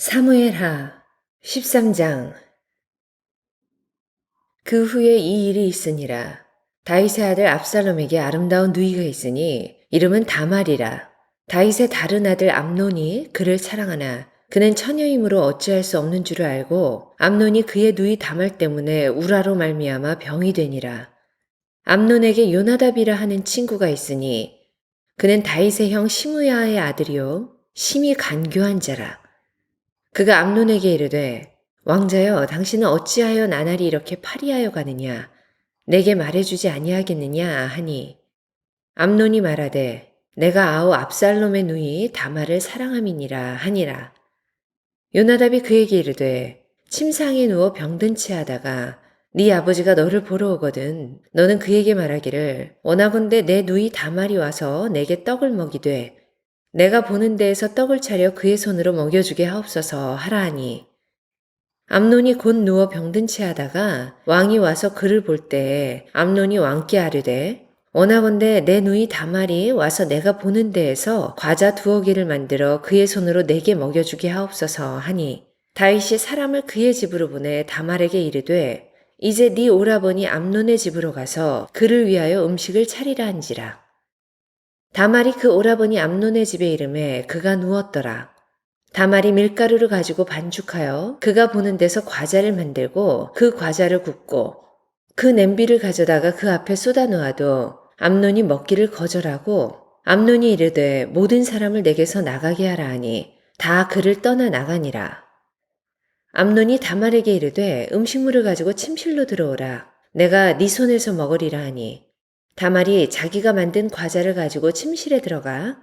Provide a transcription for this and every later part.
사무엘하 13장. 그 후에 이 일이 있으니라. 다윗의 아들 압살롬에게 아름다운 누이가 있으니 이름은 다말이라. 다윗의 다른 아들 암논이 그를 사랑하나 그는 처녀이므로 어찌할 수 없는 줄을 알고 암논이 그의 누이 다말 때문에 우라로 말미암아 병이 되니라. 암논에게 요나답이라 하는 친구가 있으니 그는 다윗의 형 시므야의 아들이요 심히 간교한 자라. 그가 암논에게 이르되 왕자여 당신은 어찌하여 나날이 이렇게 파리하여 가느냐 내게 말해주지 아니하겠느냐 하니 암논이 말하되 내가 아우 압살롬의 누이 다말을 사랑함이니라 하니라. 요나답이 그에게 이르되 침상에 누워 병든 채 하다가 네 아버지가 너를 보러 오거든 너는 그에게 말하기를 원하건대 내 누이 다말이 와서 내게 떡을 먹이되 내가 보는 데에서 떡을 차려 그의 손으로 먹여주게 하옵소서 하라 하니 암논이 곧 누워 병든 채 하다가 왕이 와서 그를 볼 때에 암논이 왕께 아뢰되 원하건대 내 누이 다말이 와서 내가 보는 데에서 과자 2개를 만들어 그의 손으로 내게 먹여주게 하옵소서 하니 다윗이 사람을 그의 집으로 보내 다말에게 이르되 이제 네 오라버니 암논의 집으로 가서 그를 위하여 음식을 차리라 한지라. 다말이 그 오라버니 암논의 집에 이름에 그가 누웠더라. 다말이 밀가루를 가지고 반죽하여 그가 보는 데서 과자를 만들고 그 과자를 굽고 그 냄비를 가져다가 그 앞에 쏟아 놓아도 암논이 먹기를 거절하고 암논이 이르되 모든 사람을 내게서 나가게 하라 하니 다 그를 떠나 나가니라. 암논이 다말에게 이르되 음식물을 가지고 침실로 들어오라. 내가 네 손에서 먹으리라 하니 다말이 자기가 만든 과자를 가지고 침실에 들어가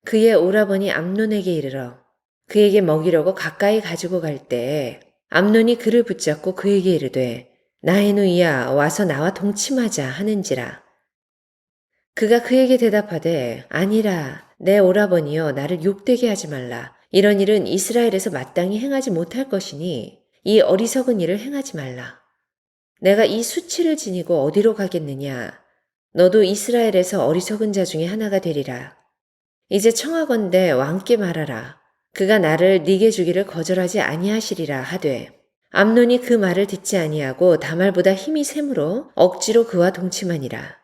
그의 오라버니 암논에게 이르러 그에게 먹이려고 가까이 가지고 갈 때에 암논이 그를 붙잡고 그에게 이르되 나의 누이야 와서 나와 동침하자 하는지라. 그가 그에게 대답하되 아니라 내 오라버니여 나를 욕되게 하지 말라. 이런 일은 이스라엘에서 마땅히 행하지 못할 것이니 이 어리석은 일을 행하지 말라. 내가 이 수치를 지니고 어디로 가겠느냐. 너도 이스라엘에서 어리석은 자 중에 하나가 되리라. 이제 청하건대 왕께 말하라. 그가 나를 네게 주기를 거절하지 아니하시리라 하되 암논이 그 말을 듣지 아니하고 다말보다 힘이 세므로 억지로 그와 동침하니라.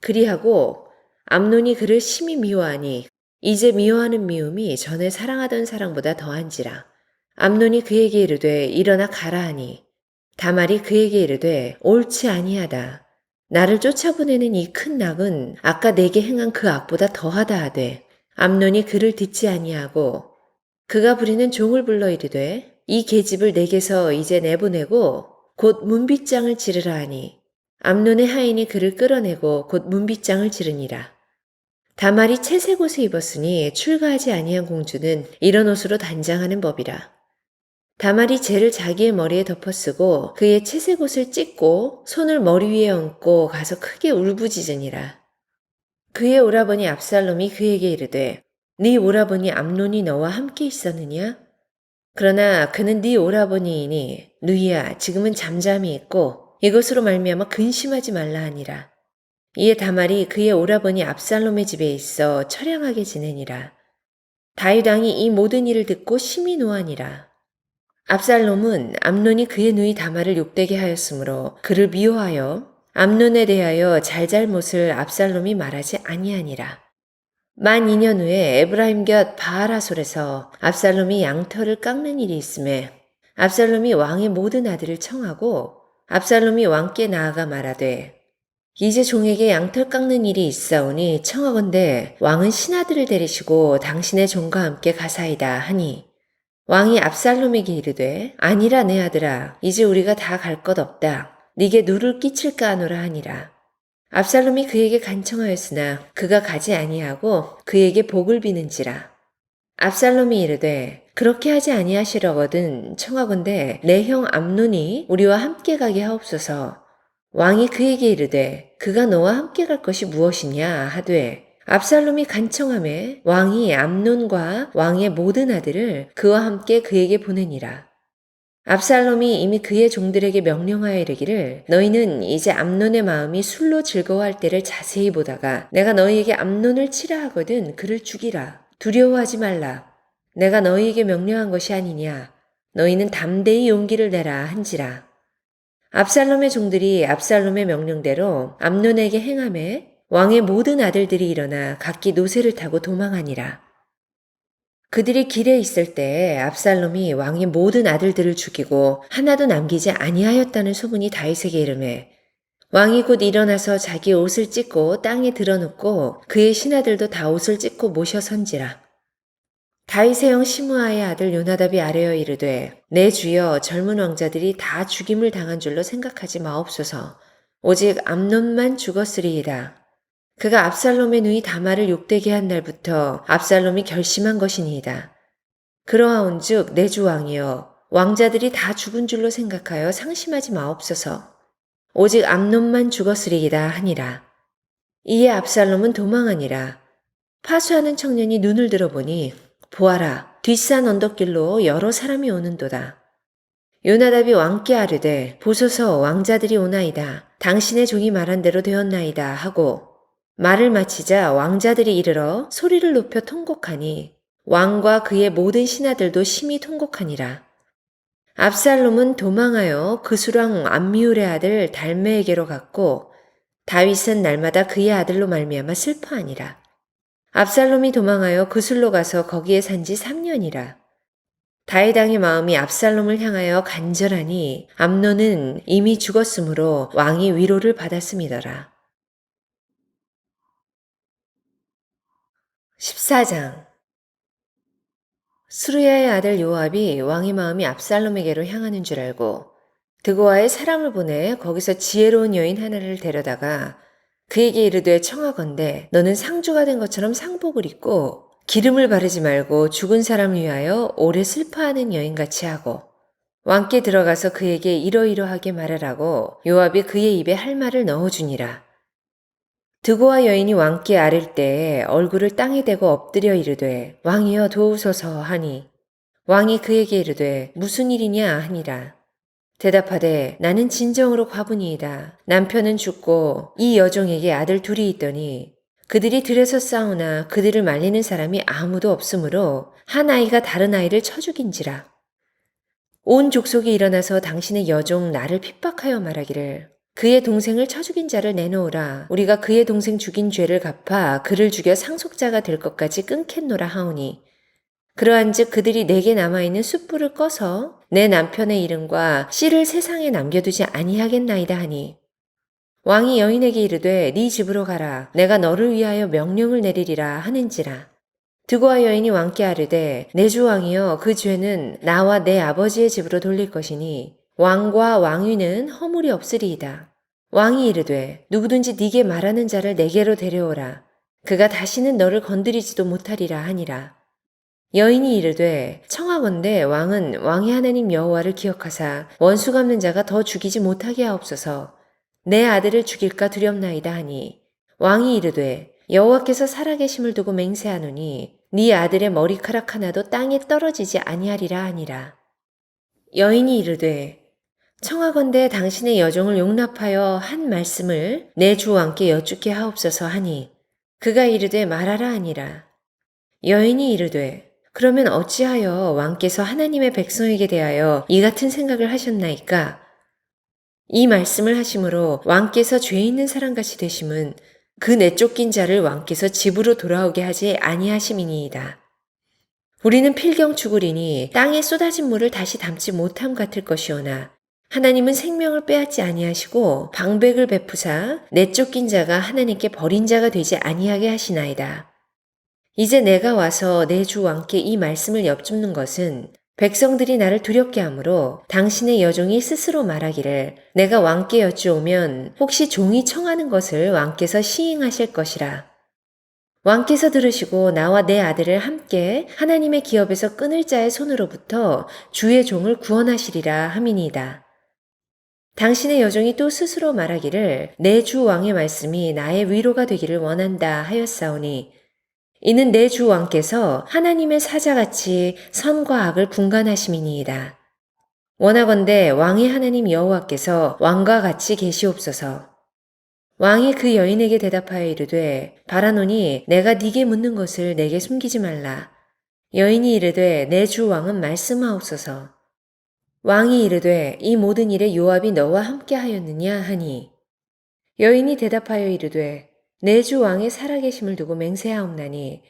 그리하고 암논이 그를 심히 미워하니 이제 미워하는 미움이 전에 사랑하던 사랑보다 더한지라. 암논이 그에게 이르되 일어나 가라 하니 다말이 그에게 이르되 옳지 아니하다. 나를 쫓아보내는 이 큰 낙은 아까 내게 행한 그 악보다 더하다 하되 암논이 그를 듣지 아니하고 그가 부리는 종을 불러 이르되 이 계집을 내게서 이제 내보내고 곧 문빗장을 지르라 하니 암논의 하인이 그를 끌어내고 곧 문빗장을 지르니라. 다말이 채색 옷을 입었으니 출가하지 아니한 공주는 이런 옷으로 단장하는 법이라. 다말이 재를 자기의 머리에 덮어쓰고 그의 채색 옷을 찢고 손을 머리 위에 얹고 가서 크게 울부짖으니라. 그의 오라버니 압살롬이 그에게 이르되 네 오라버니 암논이 너와 함께 있었느냐? 그러나 그는 네 오라버니이니 누이야 지금은 잠잠히 있고 이것으로 말미암아 근심하지 말라 하니라. 이에 다말이 그의 오라버니 압살롬의 집에 있어 처량하게 지내니라. 다윗 왕이 이 모든 일을 듣고 심히 노하니라. 압살롬은 암논이 그의 누이 다말을 욕되게 하였으므로 그를 미워하여 암논에 대하여 잘잘못을 압살롬이 말하지 아니하니라. 만 2년 후에 에브라임 곁 바알하솔에서 압살롬이 양털을 깎는 일이 있음에 압살롬이 왕의 모든 아들을 청하고 압살롬이 왕께 나아가 말하되 이제 종에게 양털 깎는 일이 있사오니 청하건대 왕은 신하들을 데리시고 당신의 종과 함께 가사이다 하니 왕이 압살롬에게 이르되 아니라 내 아들아 이제 우리가 다 갈 것 없다. 네게 누를 끼칠까 하노라 하니라. 압살롬이 그에게 간청하였으나 그가 가지 아니하고 그에게 복을 비는지라. 압살롬이 이르되 그렇게 하지 아니하시려거든 청하건대 내 형 암논이 우리와 함께 가게 하옵소서. 왕이 그에게 이르되 그가 너와 함께 갈 것이 무엇이냐 하되 압살롬이 간청하매 왕이 암논과 왕의 모든 아들을 그와 함께 그에게 보내니라. 압살롬이 이미 그의 종들에게 명령하여 이르기를 너희는 이제 암논의 마음이 술로 즐거워할 때를 자세히 보다가 내가 너희에게 암논을 치라 하거든 그를 죽이라. 두려워하지 말라. 내가 너희에게 명령한 것이 아니냐. 너희는 담대히 용기를 내라 한지라. 압살롬의 종들이 압살롬의 명령대로 암논에게 행하매 왕의 모든 아들들이 일어나 각기 노새를 타고 도망하니라. 그들이 길에 있을 때 압살롬이 왕의 모든 아들들을 죽이고 하나도 남기지 아니하였다는 소문이 다윗에게 이르매 왕이 곧 일어나서 자기 옷을 찢고 땅에 드러눕고 그의 신하들도 다 옷을 찢고 모셔 선지라. 다윗의 형 시므아의 아들 요나답이 아뢰어 이르되 내 주여 젊은 왕자들이 다 죽임을 당한 줄로 생각하지 마옵소서. 오직 암논만 죽었으리이다. 그가 압살롬의 누이 다말을 욕되게 한 날부터 압살롬이 결심한 것이니이다. 그러하온즉 내 주 왕이여 왕자들이 다 죽은 줄로 생각하여 상심하지 마옵소서. 오직 암논만 죽었으리이다 하니라. 이에 압살롬은 도망하니라. 파수하는 청년이 눈을 들어보니 보아라 뒷산 언덕길로 여러 사람이 오는도다. 요나답이 왕께 아뢰되 보소서 왕자들이 오나이다. 당신의 종이 말한 대로 되었나이다 하고 말을 마치자 왕자들이 이르러 소리를 높여 통곡하니 왕과 그의 모든 신하들도 심히 통곡하니라. 압살롬은 도망하여 그수랑 암미울의 아들 달메에게로 갔고 다윗은 날마다 그의 아들로 말미암아 슬퍼하니라. 압살롬이 도망하여 그술로 가서 거기에 산 지 3년이라. 다윗 왕의 마음이 압살롬을 향하여 간절하니 암논은 이미 죽었으므로 왕이 위로를 받았음이더라. 14장 수르야의 아들 요압이 왕의 마음이 압살롬에게로 향하는 줄 알고 드고아에 사람을 보내 거기서 지혜로운 여인 하나를 데려다가 그에게 이르되 청하건대 너는 상주가 된 것처럼 상복을 입고 기름을 바르지 말고 죽은 사람을 위하여 오래 슬퍼하는 여인같이 하고 왕께 들어가서 그에게 이러이러하게 말하라고 요압이 그의 입에 할 말을 넣어주니라. 드고아 여인이 왕께 아랠 때에 얼굴을 땅에 대고 엎드려 이르되 왕이여 도우소서 하니 왕이 그에게 이르되 무슨 일이냐 하니라. 대답하되 나는 진정으로 과부니이다. 남편은 죽고 이 여종에게 아들 둘이 있더니 그들이 들에서 싸우나 그들을 말리는 사람이 아무도 없으므로 한 아이가 다른 아이를 쳐 죽인지라. 온 족속이 일어나서 당신의 여종 나를 핍박하여 말하기를 그의 동생을 쳐 죽인 자를 내놓으라. 우리가 그의 동생 죽인 죄를 갚아 그를 죽여 상속자가 될 것까지 끊겠노라 하오니 그러한즉 그들이 내게 남아있는 숯불을 꺼서 내 남편의 이름과 씨를 세상에 남겨두지 아니하겠나이다 하니 왕이 여인에게 이르되 네 집으로 가라. 내가 너를 위하여 명령을 내리리라 하는지라. 드고아 여인이 왕께 아뢰되 내 주 왕이여 그 죄는 나와 내 아버지의 집으로 돌릴 것이니 왕과 왕위는 허물이 없으리이다. 왕이 이르되 누구든지 네게 말하는 자를 내게로 데려오라. 그가 다시는 너를 건드리지도 못하리라 하니라. 여인이 이르되 청하건대 왕은 왕의 하나님 여호와를 기억하사 원수 갚는 자가 더 죽이지 못하게 하옵소서. 내 아들을 죽일까 두렵나이다 하니 왕이 이르되 여호와께서 살아계심을 두고 맹세하노니 네 아들의 머리카락 하나도 땅에 떨어지지 아니하리라 하니라. 여인이 이르되 청하건대 당신의 여종을 용납하여 한 말씀을 내 주 왕께 여쭙게 하옵소서 하니 그가 이르되 말하라 하니라. 여인이 이르되 그러면 어찌하여 왕께서 하나님의 백성에게 대하여 이 같은 생각을 하셨나이까? 이 말씀을 하심으로 왕께서 죄 있는 사람같이 되심은 그 내쫓긴 자를 왕께서 집으로 돌아오게 하지 아니하심이니이다. 우리는 필경 죽으리니 땅에 쏟아진 물을 다시 담지 못함 같을 것이오나 하나님은 생명을 빼앗지 아니하시고 방백을 베푸사 내쫓긴 자가 하나님께 버린 자가 되지 아니하게 하시나이다. 이제 내가 와서 내 주 왕께 이 말씀을 엽줍는 것은 백성들이 나를 두렵게 하므로 당신의 여종이 스스로 말하기를 내가 왕께 여쭈오면 혹시 종이 청하는 것을 왕께서 시행하실 것이라. 왕께서 들으시고 나와 내 아들을 함께 하나님의 기업에서 끊을 자의 손으로부터 주의 종을 구원하시리라 함이니이다. 당신의 여종이 또 스스로 말하기를 내 주 왕의 말씀이 나의 위로가 되기를 원한다 하였사오니 이는 내 주 왕께서 하나님의 사자같이 선과 악을 분간하심이니이다. 원하건대 왕의 하나님 여호와께서 왕과 같이 계시옵소서. 왕이 그 여인에게 대답하여 이르되 바라노니 내가 네게 묻는 것을 내게 숨기지 말라. 여인이 이르되 내 주 왕은 말씀하옵소서. 왕이 이르되 이 모든 일에 요압이 너와 함께 하였느냐 하니 여인이 대답하여 이르되 내 주 왕의 살아계심을 두고 맹세하옵나니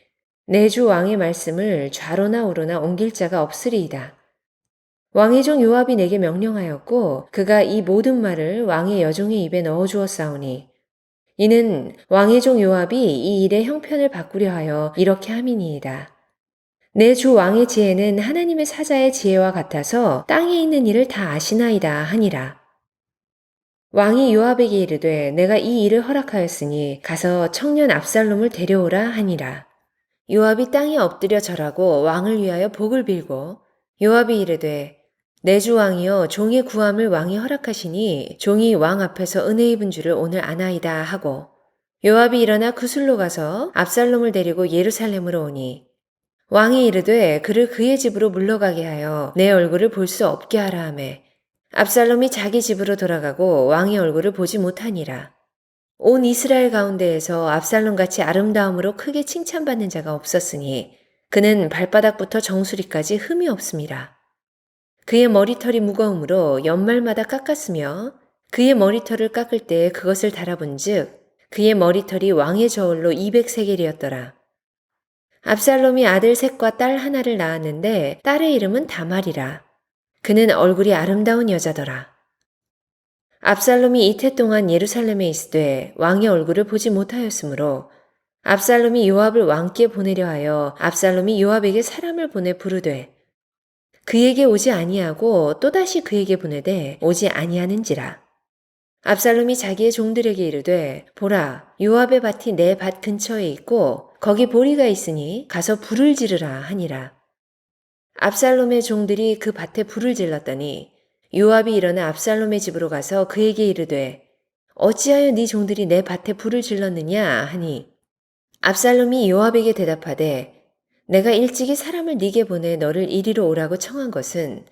내 주 왕의 말씀을 좌로나 우로나 옮길 자가 없으리이다. 왕의 종 요압이 내게 명령하였고 그가 이 모든 말을 왕의 여종의 입에 넣어 주었사오니 이는 왕의 종 요압이 이 일의 형편을 바꾸려 하여 이렇게 함이니이다. 내 주 왕의 지혜는 하나님의 사자의 지혜와 같아서 땅에 있는 일을 다 아시나이다 하니라. 왕이 요압에게 이르되 내가 이 일을 허락하였으니 가서 청년 압살롬을 데려오라 하니라. 요압이 땅에 엎드려 절하고 왕을 위하여 복을 빌고 요압이 이르되 내 주 왕이여 종의 구함을 왕이 허락하시니 종이 왕 앞에서 은혜 입은 줄을 오늘 아나이다 하고 요압이 일어나 구슬로 가서 압살롬을 데리고 예루살렘으로 오니 왕이 이르되 그를 그의 집으로 물러가게 하여 내 얼굴을 볼 수 없게 하라 하매 압살롬이 자기 집으로 돌아가고 왕의 얼굴을 보지 못하니라. 온 이스라엘 가운데에서 압살롬같이 아름다움으로 크게 칭찬받는 자가 없었으니 그는 발바닥부터 정수리까지 흠이 없음이라. 그의 머리털이 무거우므로 연말마다 깎았으며 그의 머리털을 깎을 때 그것을 달아본즉 그의 머리털이 왕의 저울로 200세겔이었더라. 압살롬이 아들 셋과 딸 하나를 낳았는데 딸의 이름은 다말이라. 그는 얼굴이 아름다운 여자더라. 압살롬이 이태 동안 예루살렘에 있으되 왕의 얼굴을 보지 못하였으므로 압살롬이 요압을 왕께 보내려 하여 압살롬이 요압에게 사람을 보내 부르되 그에게 오지 아니하고 또다시 그에게 보내되 오지 아니하는지라. 압살롬이 자기의 종들에게 이르되 보라 요압의 밭이 내 밭 근처에 있고 거기 보리가 있으니 가서 불을 지르라 하니라. 압살롬의 종들이 그 밭에 불을 질렀더니 요압이 일어나 압살롬의 집으로 가서 그에게 이르되 어찌하여 네 종들이 내 밭에 불을 질렀느냐 하니 압살롬이 요압에게 대답하되 내가 일찍이 사람을 네게 보내 너를 이리로 오라고 청한 것은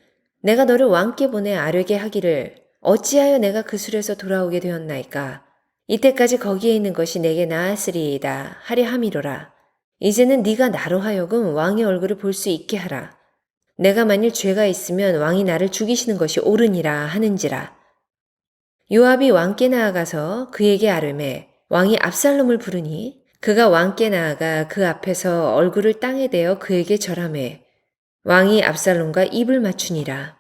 내가 너를 왕께 보내 아뢰게 하기를 어찌하여 내가 그 술에서 돌아오게 되었나이까 이때까지 거기에 있는 것이 내게 나았으리이다 하려 함이로라. 이제는 네가 나로 하여금 왕의 얼굴을 볼 수 있게 하라. 내가 만일 죄가 있으면 왕이 나를 죽이시는 것이 옳으니라 하는지라. 요압이 왕께 나아가서 그에게 아뢰매 왕이 압살롬을 부르니 그가 왕께 나아가 그 앞에서 얼굴을 땅에 대어 그에게 절하매 왕이 압살롬과 입을 맞추니라.